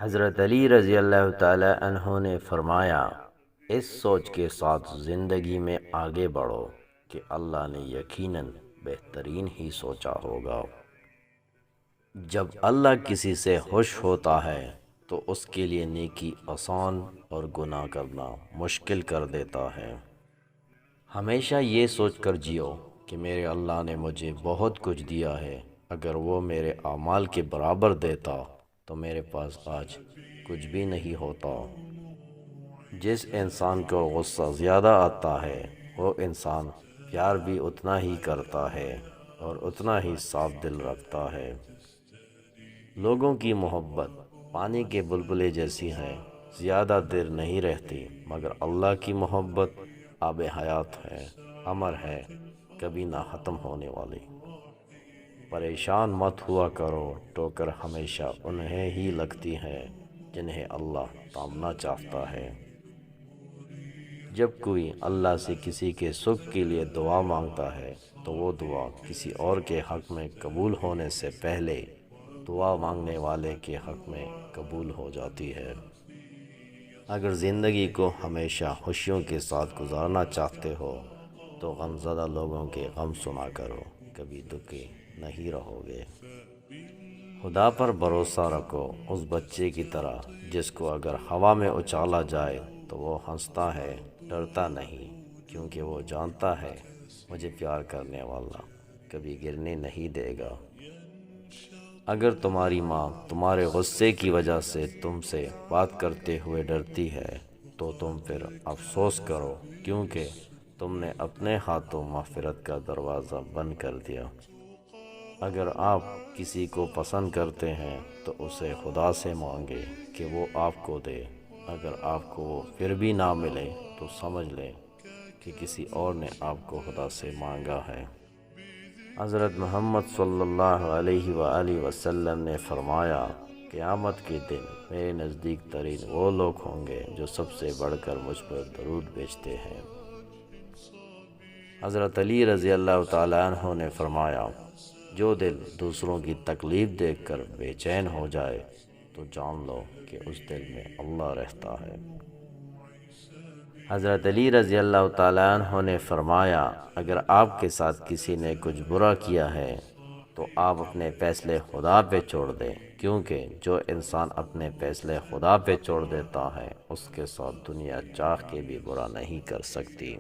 حضرت علی رضی اللہ تعالی عنہ نے فرمایا، اس سوچ کے ساتھ زندگی میں آگے بڑھو کہ اللہ نے یقیناً بہترین ہی سوچا ہوگا۔ جب اللہ کسی سے خوش ہوتا ہے تو اس کے لیے نیکی آسان اور گناہ کرنا مشکل کر دیتا ہے۔ ہمیشہ یہ سوچ کر جیو کہ میرے اللہ نے مجھے بہت کچھ دیا ہے، اگر وہ میرے اعمال کے برابر دیتا تو میرے پاس آج کچھ بھی نہیں ہوتا۔ جس انسان کو غصہ زیادہ آتا ہے وہ انسان پیار بھی اتنا ہی کرتا ہے اور اتنا ہی صاف دل رکھتا ہے۔ لوگوں کی محبت پانی کے بلبلے جیسی ہے، زیادہ دیر نہیں رہتی، مگر اللہ کی محبت آب حیات ہے، امر ہے، کبھی نہ ختم ہونے والی۔ پریشان مت ہوا کرو، ٹوکر ہمیشہ انہیں ہی لگتی ہے جنہیں اللہ تھامنا چاہتا ہے۔ جب کوئی اللہ سے کسی کے سکھ کے لیے دعا مانگتا ہے تو وہ دعا کسی اور کے حق میں قبول ہونے سے پہلے دعا مانگنے والے کے حق میں قبول ہو جاتی ہے۔ اگر زندگی کو ہمیشہ خوشیوں کے ساتھ گزارنا چاہتے ہو تو غمزدہ لوگوں کے غم سنا کرو، کبھی دکھی نہیں رہو گے۔ خدا پر بھروسہ رکھو اس بچے کی طرح جس کو اگر ہوا میں اچالا جائے تو وہ ہنستا ہے، ڈرتا نہیں، کیونکہ وہ جانتا ہے مجھے پیار کرنے والا کبھی گرنے نہیں دے گا۔ اگر تمہاری ماں تمہارے غصے کی وجہ سے تم سے بات کرتے ہوئے ڈرتی ہے تو تم پھر افسوس کرو، کیونکہ تم نے اپنے ہاتھوں مغفرت کا دروازہ بند کر دیا۔ اگر آپ کسی کو پسند کرتے ہیں تو اسے خدا سے مانگے کہ وہ آپ کو دے، اگر آپ کو وہ پھر بھی نہ ملے تو سمجھ لیں کہ کسی اور نے آپ کو خدا سے مانگا ہے۔ حضرت محمد صلی اللہ علیہ وآلہ وسلم نے فرمایا، قیامت کے دن میرے نزدیک ترین وہ لوگ ہوں گے جو سب سے بڑھ کر مجھ پر درود بھیجتے ہیں۔ حضرت علی رضی اللہ تعالیٰ عنہ نے فرمایا، جو دل دوسروں کی تکلیف دیکھ کر بے چین ہو جائے تو جان لو کہ اس دل میں اللہ رہتا ہے۔ حضرت علی رضی اللہ تعالیٰ عنہ نے فرمایا، اگر آپ کے ساتھ کسی نے کچھ برا کیا ہے تو آپ اپنے فیصلے خدا پہ چھوڑ دیں، کیونکہ جو انسان اپنے فیصلے خدا پہ چھوڑ دیتا ہے اس کے ساتھ دنیا چاہ کے بھی برا نہیں کر سکتی۔